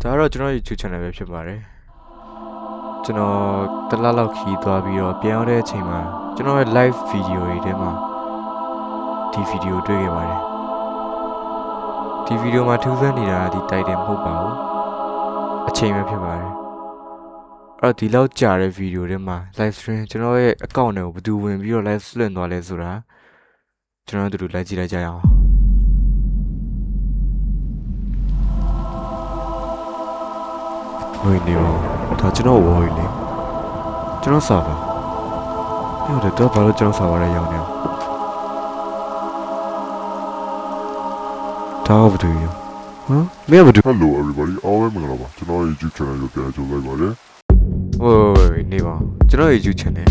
ဒါကတော့ကျွန်တော် YouTube channel ပဲဖြစ်ပါတယ်ကျွန်တော်တစ်လလောက်ခီးသွားပြီးတော့ပြန်ရောက်တဲ့အချိန်မှာကျွန်တော်ရဲ့ live video တွေထဲမှာဒီ video တွေ့ခဲ့ပါတယ်ဒီ video မှာထူးဆန်းနေတာဒီ title မဟုတ်ပါဘူးအချိန်ပဲဖြစ်ပါတယ်အဲ့တော့ဒီလောက်ကြာတဲ့ video ထဲမှာ live stream ကျွန်တော်ရဲ့ account တွေကိုဘယ်သူဝင်ပြီးတော့ live လွှင့်သွားလဲဆိုတာကျွန်တော်တို့လိုက်ကြည့်လိုက်ကြရအောင်ဝိနေရောဒါကျွန်တော်ဝေါ်ရီလေကျွန်တော်စာပါပြောတယ်တော့ဘာလို့ကျွန်တော်စာပါလဲရောင်းနေဒါဘာတူရောဟမ်မင်းဘာတူ Hello everybody အားလုံးမင်္ဂလာပါကျွန်တော်ရဲ့ YouTube channel ကိုပြန်ကြိုလိုက်ပါတယ်ဝိုးနေပါကျွန်တော်ရဲ့ YouTube channel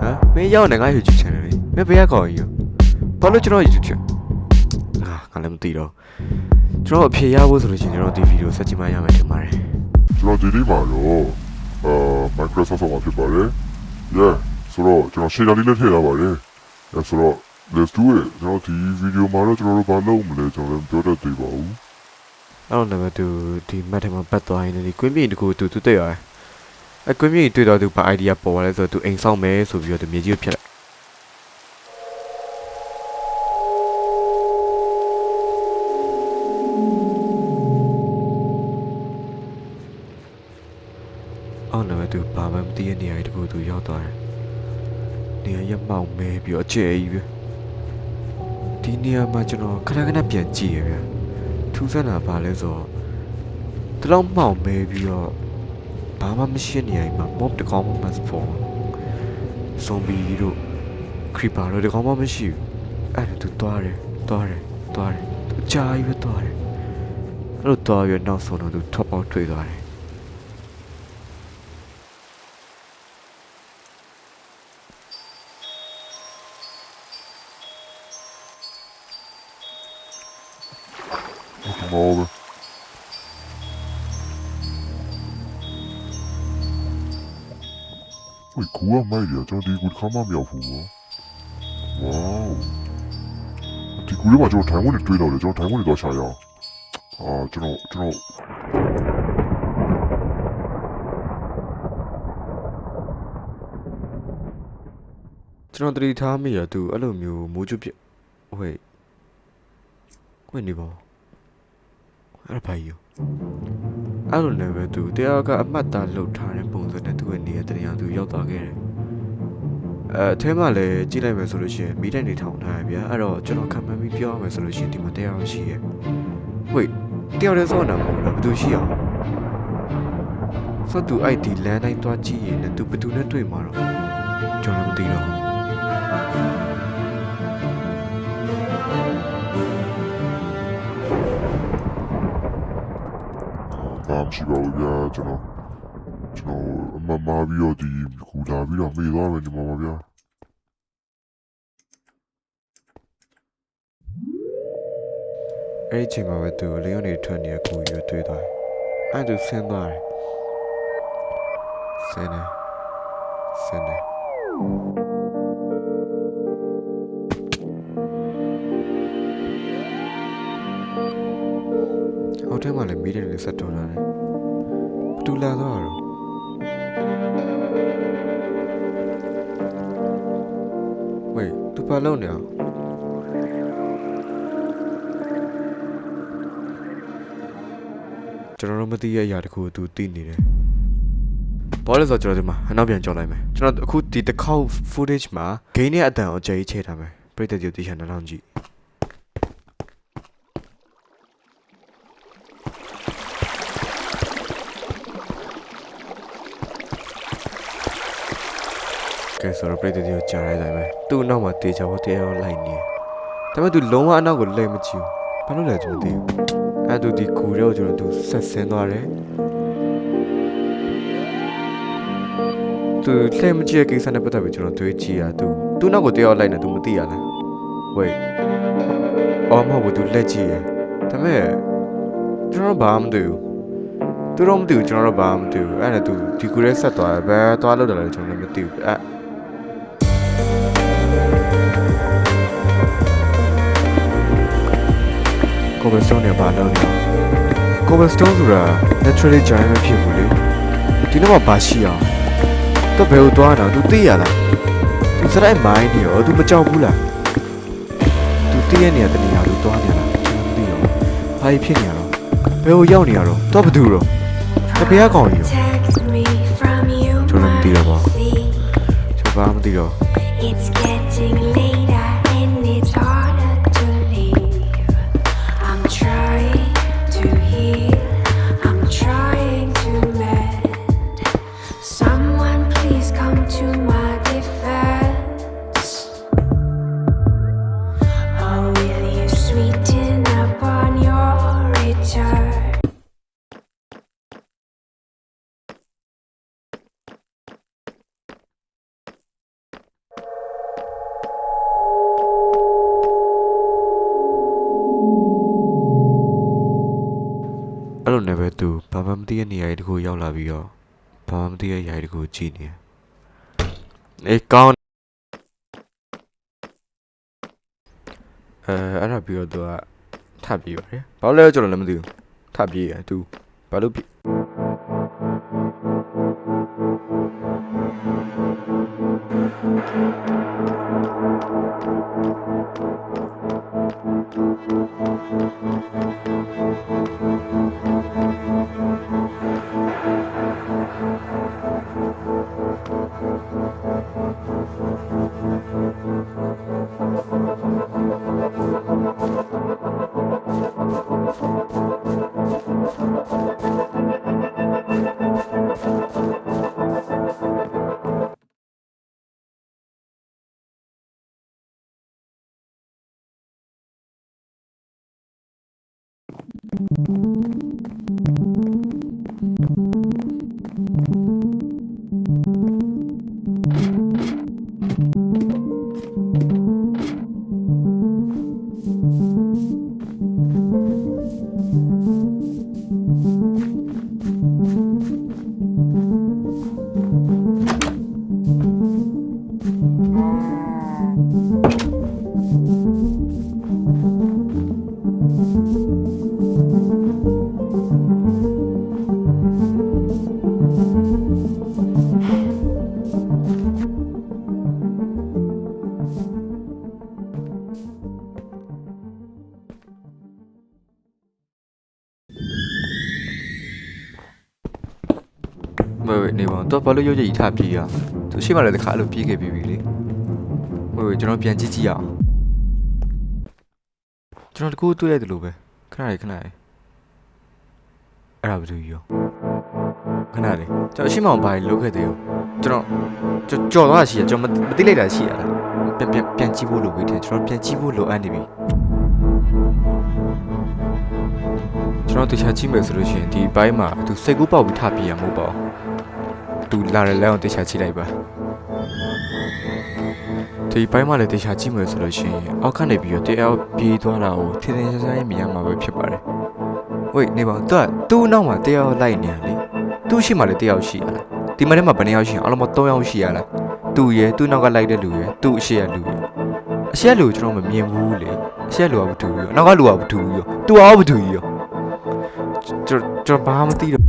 ဟမ်မင်းရောက်နေငါ YouTube channel လေမင်းဘယ်ရခေါ်ကြီးဘာလို့ကျွန်တော် YouTube channel ငါလည်းမသိတော့ကျွန်တော်အဖြေရဖို့ဆိုလို့ရှိရင်ကျွန်တော်ဒီ video ဆက်ကြည့်မှရမယ်ထင်ပါတယ်ကျွန်တော်ဒီနေ့မှာတော့Microsoft မှာဖြစ်ပါတယ် Yeah ဆိုတော့ကျွန်တော် share လေးနဲ့ထည့်ထားပါတယ်ဆိုတော့ let's do it ကျွန်တော်ဒီ video မှာတော့ကျွန်တော်တို့ဘာလုပ်မလဲကျွန်တော်လည်းပြောတတ်သေးပါဘူးအဲ့တော့လည်းသူဒီ map ထဲမှာပတ်သွားရင်ဒီကွင်းပြင်တကူသူတွေ့ရတယ်အဲ့ကွင်းပြင်တွေ့တော့သူဘာ idea ပေါ်လာလဲဆိုတော့သူအိမ်ဆောင်မယ်ဆိုပြီးတော့သူမြေကြီးကိုဖြတ်လိုက်အော်လည်းသူဘာမှမသိတဲ့နေရာတကူသူရောက်သွားတယ်နေရာရမောင်မဲပြီးတော့အကျဲကြီးပဲဒီနေရာမှာကျွန်တော်ခဏခဏပြန်ကြည့်ရဗျာထူးဆန်းတာဘာလဲဆိုတော့တလုံးမောင်မဲပြီးတော့ဘာမှမရှိနေရမှာ mob တကောင်မှမစပေါ် zombie တို့ creeper တို့တကောင်မှမရှိဘူးအဲ့ဒါသူသွားတယ်သူကြာကြီးပဲသွားတယ်အဲ့လိုသွားပြီးနောက်ဆုံးတော့သူ top out တွေ့သွားတယ်မောပဲဝေးကူကမိုက်ရကျွန်တော်ဒီကူတစ်ခါမှမရောက်ဘူးပေါ့ဝေါဒီကူလေးမှာကျွန်တော်ထိုင်ဝင်နေတွေ့တော့လေကျွန်တော်ထိုင်ဝင်နေတော့ရှာရအောင်ကျွန်တော်တတိထားမိရသူအဲ့လိုမျိုးမိုးကျွတ်ပြဝေးနေပါအဲ့ဒါဘာကြီးအဲ့လိုလည်းပဲသူတရားကအမှတ်သားလှုပ်ထားတဲ့ပုံစံနဲ့သူ့ရဲ့နေရာတရားသူရောက်သွားခဲ့တယ်အထဲမှာလည်းကြည့်လိုက်မယ်ဆိုလို့ရှိရင်မိတဲ့နေထောင်ထားရဗျာအဲ့တော့ကျွန်တော်ခံမှန်းပြီးပြောရမယ်ဆိုလို့ရှိရင်ဒီမှာတရားရှိရဲ့ဝေးတရားရဲစောနာမဟုတ်လားဘယ်သူရှိအောင်ဆိုသူအဲ့ဒီလမ်းတိုင်းသွားကြည့်ရင်လည်းသူဘယ်သူနဲ့တွေ့မှာတော့ကျွန်တော်မသိတော့ဘာမှရှိပါဘူးဗျာကျွန်တော်အမမာပြီးတော့ဒီကူလာပြီးတော့မေ့သွားမယ်ဒီမှာပါဗျာအဲ့ဒီချိန်မှာပဲသူလျောင်းနေထွက်နေတဲ့ကိုရွေးတွေ့သွားတယ်အဲ့သူဆင်းသွားတယ်ဆင်းတယ်အောက်ထဲမှာလည်းမီးတယ်လေးဆက်တော်လာတယ်ဘသူလာသွားတော့ဝေးသူပါလုံးနေအောင်ကျွန်တော်တို့မသိရအရာတခုကိုသူသိနေတယ်ဘာလဲဆိုတော့ကျွန်တော်ဒီမှာအနောက်ပြန်ကြောက်လိုက်မယ်ကျွန်တော်အခုဒီတစ်ခေါက် footage မှာ gain ရဲ့အတန်ကိုကြိတ်ချထားမယ်ပရိသတ်ကြီးတီးချန်နှောင်းကြည့်ကဲဆိုတော့ပရိသတ်ကြီးကိုကြားရတိုင်းပဲသူ့အနောက်မှာတေချာဖို့တရားလိုက်နေဒါပေမဲ့သူလုံးဝအနောက်ကိုလှည့်မကြည့်ဘူးဘာလို့လဲကျွန်တော်သိဘူးအဲ့သူဒီကူတော့ကျွန်တော်သူဆက်ဆင်းသွားတယ်သူလှည့်မကြည့်တဲ့ကိစ္စနဲ့ပတ်သက်ပြီးကျွန်တော်တွေးကြည့်ရသူ့နောက်ကိုတရားလိုက်နေသူမသိရလားဝေးအော်မဟုတ်ဘူးသူလက်ကြည့်ရဒါပေမဲ့ကျွန်တော်ဘာမှမသိဘူးသူတော့မသိဘူးကျွန်တော်တော့ဘာမှမသိဘူးအဲ့ဒါသူဒီကူရဲဆက်သွားတယ်ဘယ်သွားလို့တယ်လဲကျွန်တော်လည်းမသိဘူးအဲ့ကိုပဲစောနေပါတော့ကို cobblestone ဆိုတာ naturally giant ပဲဖြစ်ဘူးလေဒီတော့မှဘာရှိအောင်တော့ဘယ်ကိုသွားတာ तू သိရလား तू စရိုက်မိုင်းနေရော तू မကြောက်ဘူးလား तू သိရနေတဲ့နေရာကိုသွားနေလားကျွန်တော်မသိတော့ဘာဖြစ်နေရတော့ဘယ်ကိုရောက်နေရတော့တော့ဘာတူတော့တပည့်ကောင်ကြီးရောကျွန်တော်မသိတော့ပါကျွန်တော်ဘာမှမသိတော့ It's getting later and it's harder to leave. I'm trying to heal, I'm trying to mend. Someone please come to my defense. Or will you sweeten up on your return? အဲ့လိုနဲ့ပဲသူဘာမှမသိတဲ့နေရာတခုရောက်လာပြီးတော့ဘာမှမသိတဲ့ຢာတခုကြည့်နေအေးကောင်းအဲ့ဒါပြီးတော့သူကထပ်ပြီးပါတယ်ဘာလို့လဲကျွန်တော်လည်းမသိဘူးထပ်ပြီးရသူဘာလို့ပြီး喂နေပါတော့ဘာလို့ရုပ်ရည်ထားပြေးရသူရှိမှလည်းတခါလို့ပြေးခဲ့ပြီလေဝေကျွန်တော်ပြန်ကြည့်ကြည့်အောင်ကျွန်တော်တကူတွေ့ရတယ်လို့ပဲခဏလေးအဲ့ဒါဘာလို့ရောခဏလေးကျွန်တော်ရှိမှဘာလို့လုပ်ခဲ့သေးရောကျွန်တော်ကြော်သွားရှိရကျွန်တော်မသိလိုက်တာရှိရလားပြန်ကြည့်ဖို့လိုပြီတဲ့ကျွန်တော်ပြန်ကြည့်ဖို့လိုအပ်နေပြီကျွန်တော်တခြားကြည့်မယ်ဆိုလို့ရှိရင်ဒီဘိုင်းမှာသူစိတ်ကူးပေါက်ပြီးထပြေးရမဟုတ်ပါဘူးသူလာရလဲအောင်တခြားကြည့်လိုက်ပါဒီဘိုင်းမှာလည်းတခြားကြည့်မယ်ဆိုလို့ရှိရင်အောက်ကနေပြီးတော့တရားပြေးသွားတာကိုထင်ထင်ရှားရှားမြင်ရမှာပဲဖြစ်ပါတယ်ဝေးနေပါသူ့နောက်မှာတရားလိုက်နေရလေသူ့ရှိမှလည်းတရားရှိရလားဒီမှာထဲမှာဘယ်နှယောက်ရှိရအောင်3ယောက်ရှိရလားသူ့ရဲ့သူ့နောက်ကလိုက်တဲ့လူရဲ့သူ့အရှိရလူရဲ့အရှိရလူကိုကျွန်တော်မမြင်ဘူးလေအရှိရလူကဘာတူရောနောက်ကလူကဘာတူရောသူကဘာတူရောကျွန်တော်ဘာမှမသိတော့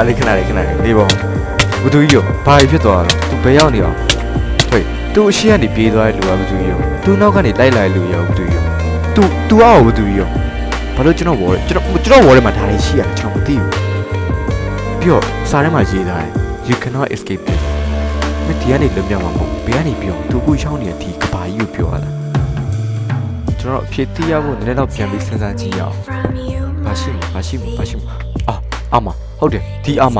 လေးနေပေါ့ဘသူကြီးရောဘာဖြစ်သွားလဲသူဘယ်ရောက်နေအောင်ဟေးသူအရှိကနေပြေးသွားတဲ့လူကဘသူကြီးရောသူနောက်ကနေလိုက်လာတဲ့လူရောဘသူကြီးရောသူအောက်ဘသူကြီးရောဘာလို့ကျွန်တော်ဝေါ်ထဲမှာဒါလေးရှိရတယ်ကျွန်တော်မသိဘူးပြီးတော့စာထဲမှာရေးထားတယ် you cannot escape this မဒီကနေလွတ်မြောက်မှာမဟုတ်ဘယ်ကနေပြောသူကိုရှောင်းနေတဲ့ဒီကဘာကြီးကိုပြောရတာကျွန်တော်အဖြစ်သိရဖို့နည်းနည်းတော့ပြန်ပြီးစဉ်းစားကြည့်ရအောင် from you. ဘာရှိအာမဟုတ်တယ်ဒီအာမ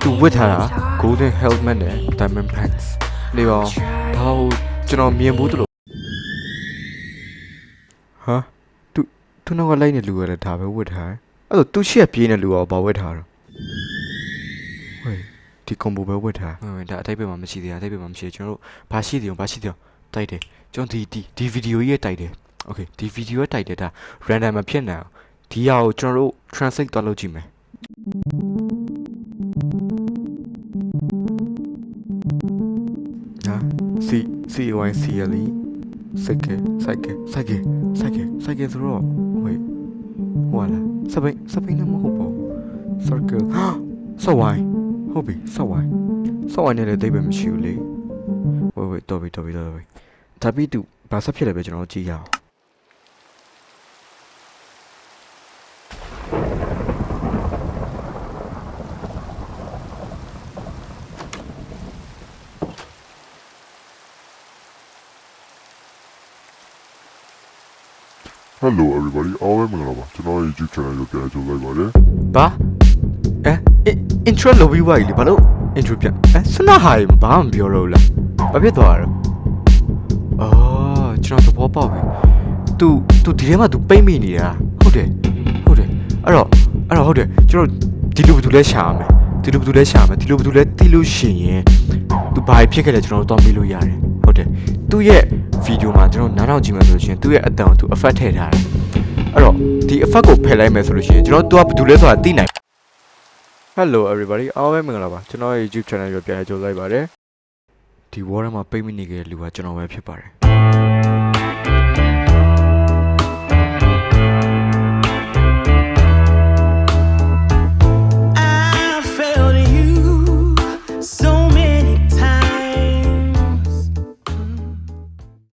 သူဝတ်ထားတာ golden helmet နဲ့ diamond pants နေပါဘာလို့ကျွန်တော်မြင်ဘူးတလို့ဟာသူနောက်ကလိုက်နေလူရတယ်ဒါပဲဝတ်ထားတယ်အဲ့တော့သူရှက်ပြေးနေလူရောဘာဝတ်ထားတော့ဟေးဒီကွန်ဘိုပဲဝတ်ထားဒါအတိတ်ပဲမှာမရှိသေးဘူးကျွန်တော်တို့ဘာရှိသေးအောင်တိုက်တယ်ကျွန်တော်ဒီဗီဒီယိုကြီးရဲ့တိုက်တယ်โอเคဒီဗီဒီယိုရဲ့တိုက်တယ်ဒါ random မဖြစ်နိုင်အောင်ဒီဟာကိုကျွန်တော်တို့ translate သွားလုပ်ကြည့်မယ်ဟာ CYCLE စိုက်ကဆိုတော့ဟေးဟိုလာစပိန်နဲ့မဟုတ်ပါဘူး circle ဆော့ဝိုင်းဟုတ်ပြီဆော့ဝိုင်းနဲ့လည်းတိတ်ပဲမရှိဘူးလေဝေးတော်ပြီဒါပြီးသူဘာဆက်ဖြစ်လဲပဲကျွန်တော်ကြည့်ရအောင် Hello everybody အားလုံးမင်္ဂလာပါကျွန်တော်ရဲ့ YouTube channel ကိုပြန်ကြိုလိုက်ပါတယ် ဘာintro လုပ်ပြီးပါလေဘာလို့ intro ပြန်စနဟာရဘာမှမပြောတော့ဘူးလားဘာဖြစ်သွားတာအော်ကျွန်တော်သဘောပေါက်ပြီ तू ဒီထဲမှာ तू ပိတ်မိနေတာဟုတ်တယ်အဲ့တော့ဟုတ်တယ်ကျွန်တော်ဒီလိုဘယ်သူလဲရှာရမယ်ဒီလိုဘယ်သူလဲသိလို့ရှိရင် तू ဘာဖြစ်ခဲ့လဲကျွန်တော်တို့တော့မေးလို့ရတယ်ဟုတ်တယ်သူ့ရဲ့ဗီဒီယိုမှာကျွန်တော်နားထောင်ကြည့်မယ်ဆိုလို့ရှိရင်သူ့ရဲ့အတန်ကို तू effect ထည့်ထားတယ်အဲ့တော့ဒီ effect ကိုဖယ်လိုက်မယ်ဆိုလို့ရှိရင်ကျွန်တော် तू ကဘယ်သူလဲဆိုတာသိနိုင် Hello everybody အားလုံးမင်္ဂလာပါကျွန်တော်ရဲ့ YouTube channel ကိုပြန်ကြိုလိုက်ပါတယ်ဒီ war မှာပိတ်မိနေခဲ့တဲ့လူကကျွန်တော်ပဲဖြစ်ပါတယ်